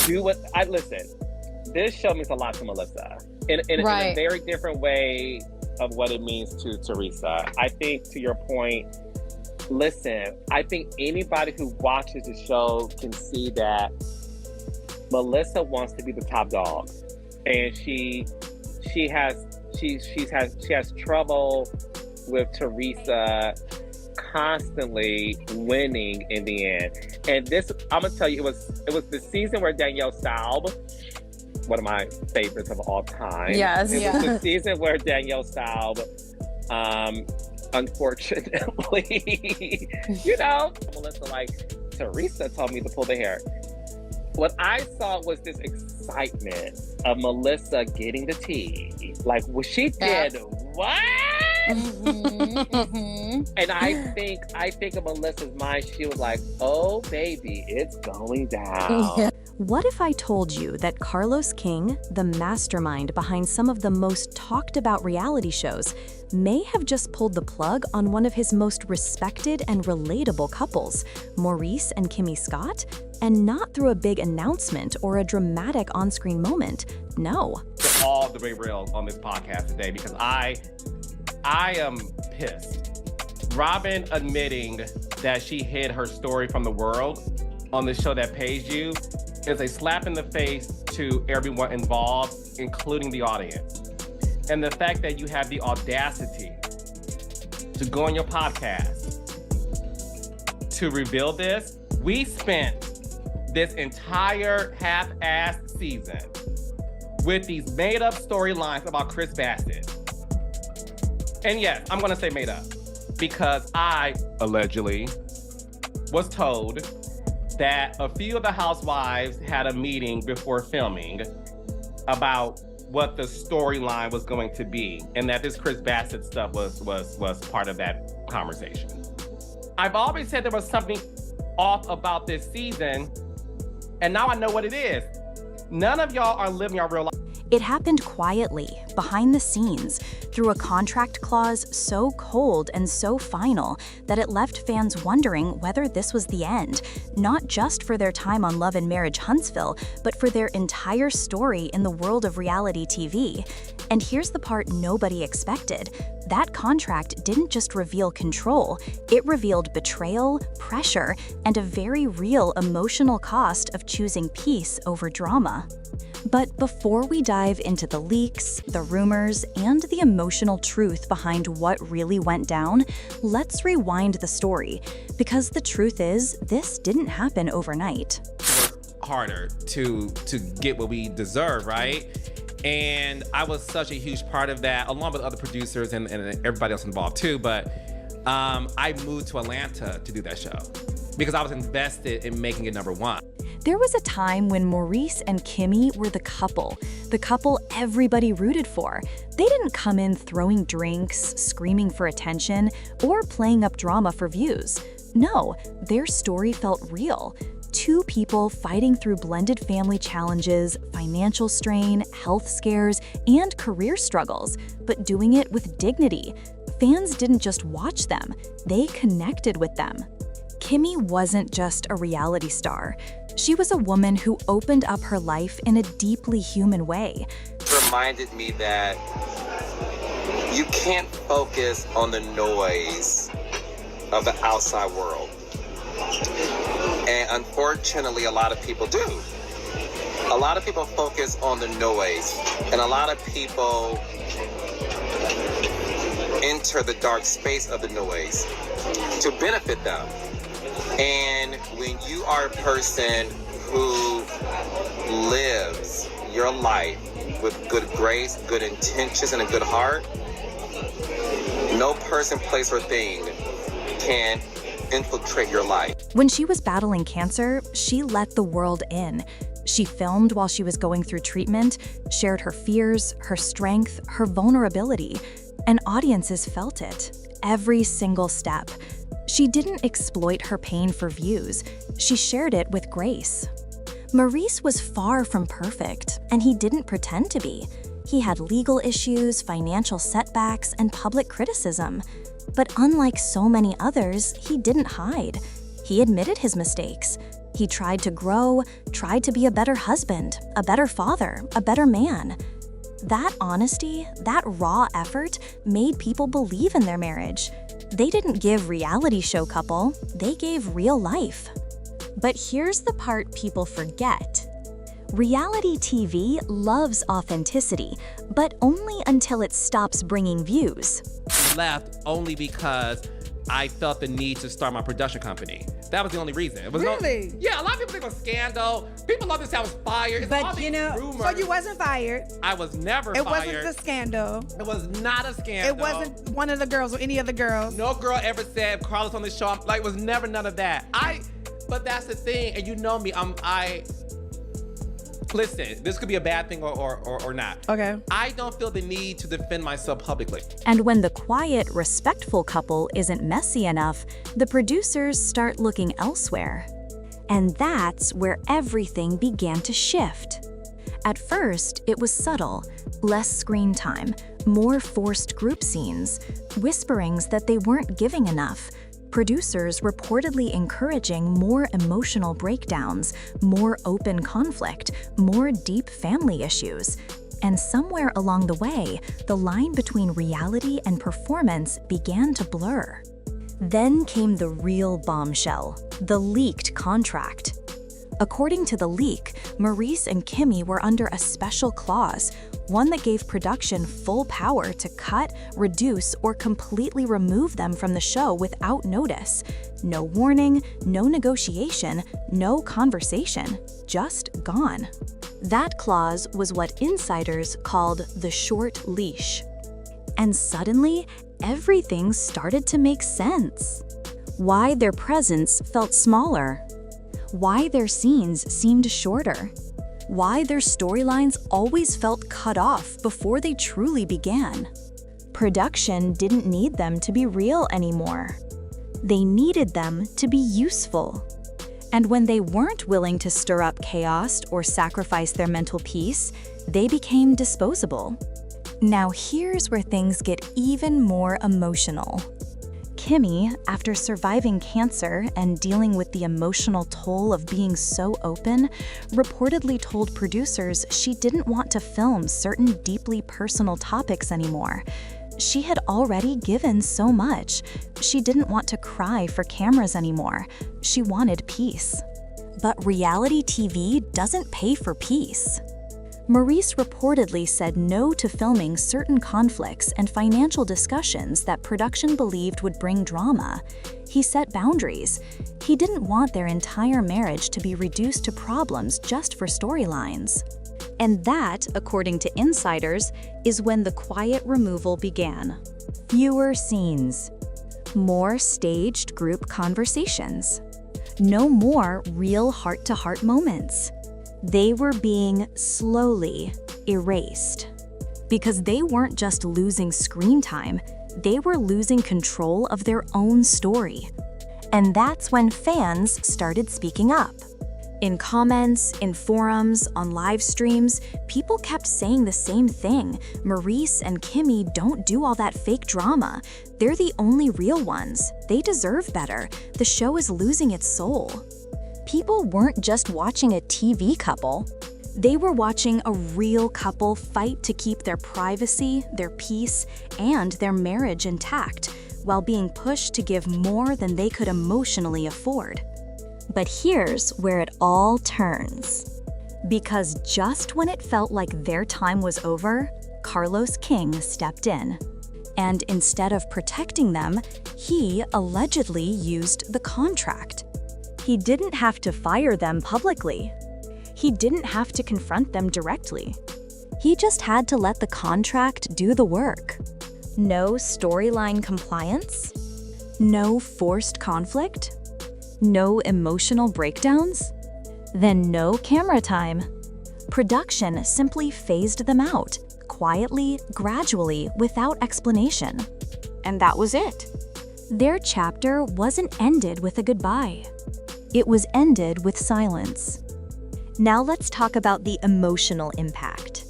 do what I listen. This show means a lot to Melissa in a very different way of what it means to Teresa. I think, to your point, listen, I think anybody who watches the show can see that Melissa wants to be the top dog, and she has trouble with Teresa constantly winning in the end. And this, I'm gonna tell you, it was the season where Danielle Staub, one of my favorites of all time. Yes, it was the season where Danielle Staub, unfortunately, Melissa, like, Teresa told me to pull the hair. What I saw was this excitement of Melissa getting the tea. Like, well, she did what? And I think in Melissa's mind, she was like, oh, baby, it's going down. What if I told you that Carlos King, the mastermind behind some of the most talked about reality shows, may have just pulled the plug on one of his most respected and relatable couples, Maurice and Kimmi Scott? And not through a big announcement or a dramatic on-screen moment. No. We're all the way real on this podcast today because I am pissed. Robin admitting that she hid her story from the world on the show that pays you is a slap in the face to everyone involved, including the audience. And the fact that you have the audacity to go on your podcast to reveal this, we spent this entire half-assed season with these made-up storylines about Chris Bassett. And yes, I'm gonna say made up because I, allegedly, was told that a few of the housewives had a meeting before filming about what the storyline was going to be, and that this Chris Bassett stuff was part of that conversation. I've always said there was something off about this season, and now I know what it is. None of y'all are living your real life. It happened quietly, behind the scenes, through a contract clause so cold and so final that it left fans wondering whether this was the end, not just for their time on Love and Marriage Huntsville, but for their entire story in the world of reality TV. And here's the part nobody expected. That contract didn't just reveal control, it revealed betrayal, pressure, and a very real emotional cost of choosing peace over drama. But before we dive into the leaks, the rumors, and the emotional truth behind what really went down, let's rewind the story. Because the truth is, this didn't happen overnight. Work harder to get what we deserve, right? And I was such a huge part of that, along with other producers and everybody else involved too. But I moved to Atlanta to do that show because I was invested in making it #1. There was a time when Maurice and Kimmi were the couple everybody rooted for. They didn't come in throwing drinks, screaming for attention, or playing up drama for views. No, their story felt real. Two people fighting through blended family challenges, financial strain, health scares, and career struggles, but doing it with dignity. Fans didn't just watch them, they connected with them. Kimmi wasn't just a reality star. She was a woman who opened up her life in a deeply human way. It reminded me that you can't focus on the noise of the outside world. And unfortunately, a lot of people do. A lot of people focus on the noise, and a lot of people enter the dark space of the noise to benefit them. And when you are a person who lives your life with good grace, good intentions, and a good heart, no person, place, or thing can infiltrate your life. When she was battling cancer, she let the world in. She filmed while she was going through treatment, shared her fears, her strength, her vulnerability, and audiences felt it, every single step. She didn't exploit her pain for views. She shared it with grace. Maurice was far from perfect, and he didn't pretend to be. He had legal issues, financial setbacks, and public criticism. But unlike so many others, he didn't hide. He admitted his mistakes. He tried to grow, tried to be a better husband, a better father, a better man. That honesty, that raw effort made people believe in their marriage. They didn't give reality show couple, they gave real life. But here's the part people forget. Reality TV loves authenticity, but only until it stops bringing views. Left only because I felt the need to start my production company. That was the only reason. It was Really? Yeah, a lot of people think it was scandal. People love to say I was fired. It's all But these you know, rumors. so you wasn't fired. I was never It fired. wasn't a scandal. It was not a scandal. It wasn't one of the girls or any of the girls. No girl ever said Carlos on the show. Like, it was never none of that. But that's the thing, and you know me. Listen, this could be a bad thing or not. Okay. I don't feel the need to defend myself publicly. And when the quiet, respectful couple isn't messy enough, the producers start looking elsewhere. And that's where everything began to shift. At first, it was subtle, less screen time, more forced group scenes, whisperings that they weren't giving enough, producers reportedly encouraging more emotional breakdowns, more open conflict, more deep family issues. And somewhere along the way, the line between reality and performance began to blur. Then came the real bombshell, the leaked contract. According to the leak, Maurice and Kimmi were under a special clause, one that gave production full power to cut, reduce, or completely remove them from the show without notice. No warning, no negotiation, no conversation, just gone. That clause was what insiders called the short leash. And suddenly, everything started to make sense. Why their presence felt smaller. Why their scenes seemed shorter. Why their storylines always felt cut off before they truly began. Production didn't need them to be real anymore. They needed them to be useful. And when they weren't willing to stir up chaos or sacrifice their mental peace, they became disposable. Now here's where things get even more emotional. Kimmi, after surviving cancer and dealing with the emotional toll of being so open, reportedly told producers she didn't want to film certain deeply personal topics anymore. She had already given so much. She didn't want to cry for cameras anymore. She wanted peace. But reality TV doesn't pay for peace. Maurice reportedly said no to filming certain conflicts and financial discussions that production believed would bring drama. He set boundaries. He didn't want their entire marriage to be reduced to problems just for storylines. And that, according to insiders, is when the quiet removal began. Fewer scenes. More staged group conversations. No more real heart-to-heart moments. They were being slowly erased. Because they weren't just losing screen time, they were losing control of their own story. And that's when fans started speaking up. In comments, in forums, on live streams, people kept saying the same thing. Maurice and Kimmi don't do all that fake drama. They're the only real ones. They deserve better. The show is losing its soul. People weren't just watching a TV couple. They were watching a real couple fight to keep their privacy, their peace, and their marriage intact, while being pushed to give more than they could emotionally afford. But here's where it all turns. Because just when it felt like their time was over, Carlos King stepped in. And instead of protecting them, he allegedly used the contract. He didn't have to fire them publicly. He didn't have to confront them directly. He just had to let the contract do the work. No storyline compliance? No forced conflict? No emotional breakdowns? Then no camera time. Production simply phased them out, quietly, gradually, without explanation. And that was it. Their chapter wasn't ended with a goodbye. It was ended with silence. Now let's talk about the emotional impact.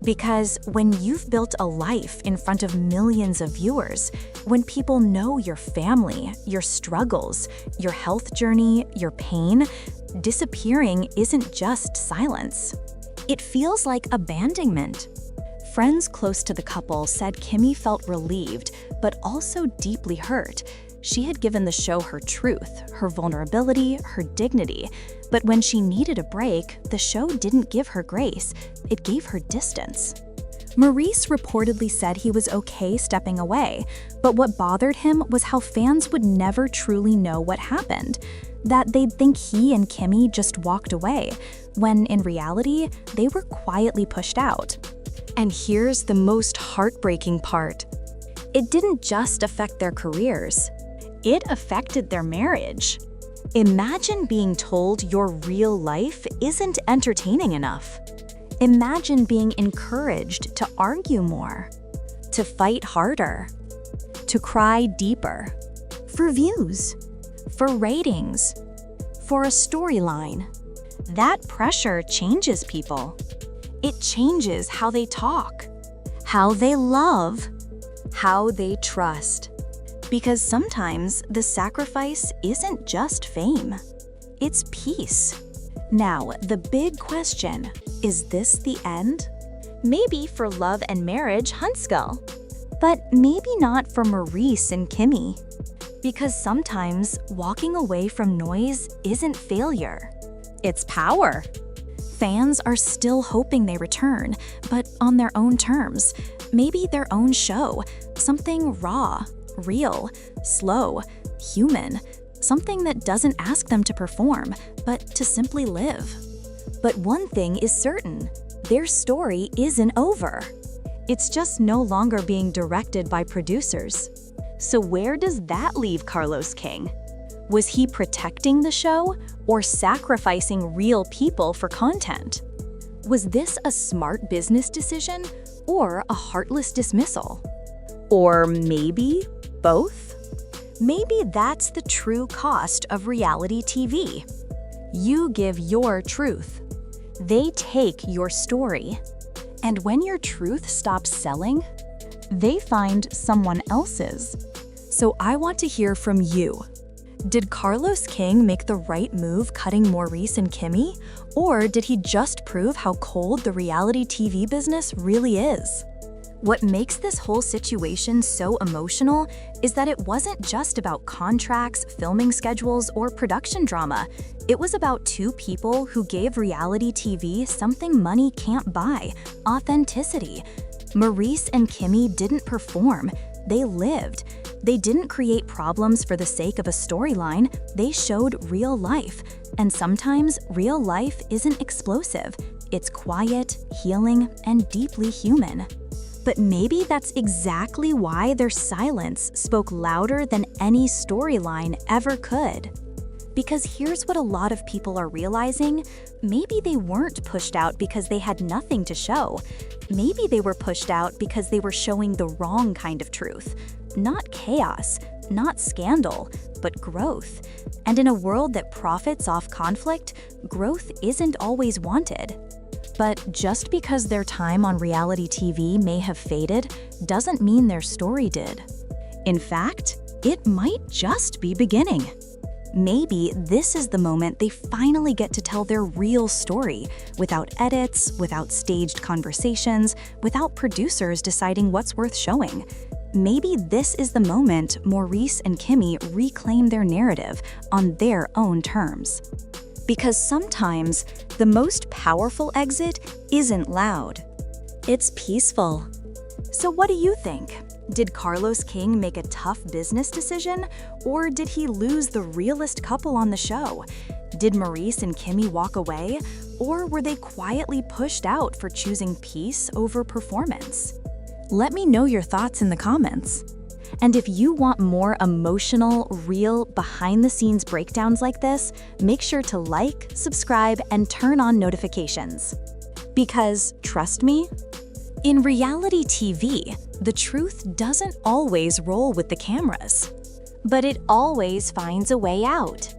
Because when you've built a life in front of millions of viewers, when people know your family, your struggles, your health journey, your pain, Disappearing isn't just silence. It feels like abandonment. Friends close to the couple said Kimmi felt relieved, but also deeply hurt. She had given the show her truth, her vulnerability, her dignity. But when she needed a break, the show didn't give her grace. It gave her distance. Maurice reportedly said he was okay stepping away, but what bothered him was how fans would never truly know what happened. That they'd think he and Kimmi just walked away, when in reality, they were quietly pushed out. And here's the most heartbreaking part. It didn't just affect their careers. It affected their marriage. Imagine being told your real life isn't entertaining enough. Imagine being encouraged to argue more, to fight harder, to cry deeper, for views, for ratings, for a storyline. That pressure changes people. It changes how they talk, how they love, how they trust. Because sometimes the sacrifice isn't just fame, it's peace. Now, the big question, is this the end? Maybe for love and marriage, Huntsville, but maybe not for Maurice and Kimmi. Because sometimes walking away from noise isn't failure, it's power. Fans are still hoping they return, but on their own terms. Maybe their own show, something raw, real, slow, human, something that doesn't ask them to perform, but to simply live. But one thing is certain, their story isn't over. It's just no longer being directed by producers. So where does that leave Carlos King? Was he protecting the show or sacrificing real people for content? Was this a smart business decision or a heartless dismissal? Or maybe both? Maybe that's the true cost of reality TV. You give your truth. They take your story. And when your truth stops selling, they find someone else's. So I want to hear from you. Did Carlos King make the right move cutting Maurice and Kimmi? Or did he just prove how cold the reality TV business really is? What makes this whole situation so emotional is that it wasn't just about contracts, filming schedules, or production drama. It was about two people who gave reality TV something money can't buy: authenticity. Maurice and Kimmi didn't perform, they lived. They didn't create problems for the sake of a storyline, they showed real life. And sometimes real life isn't explosive. It's quiet, healing, and deeply human. But maybe that's exactly why their silence spoke louder than any storyline ever could. Because here's what a lot of people are realizing: maybe they weren't pushed out because they had nothing to show. Maybe they were pushed out because they were showing the wrong kind of truth. Not chaos, not scandal, but growth. And in a world that profits off conflict, growth isn't always wanted. But just because their time on reality TV may have faded, doesn't mean their story did. In fact, it might just be beginning. Maybe this is the moment they finally get to tell their real story, without edits, without staged conversations, without producers deciding what's worth showing. Maybe this is the moment Maurice and Kimmi reclaim their narrative on their own terms. Because sometimes the most powerful exit isn't loud. It's peaceful. So what do you think? Did Carlos King make a tough business decision, or did he lose the realest couple on the show? Did Maurice and Kimmi walk away, or were they quietly pushed out for choosing peace over performance? Let me know your thoughts in the comments. And if you want more emotional, real, behind-the-scenes breakdowns like this, make sure to like, subscribe, and turn on notifications. Because, trust me, in reality TV, the truth doesn't always roll with the cameras. But it always finds a way out.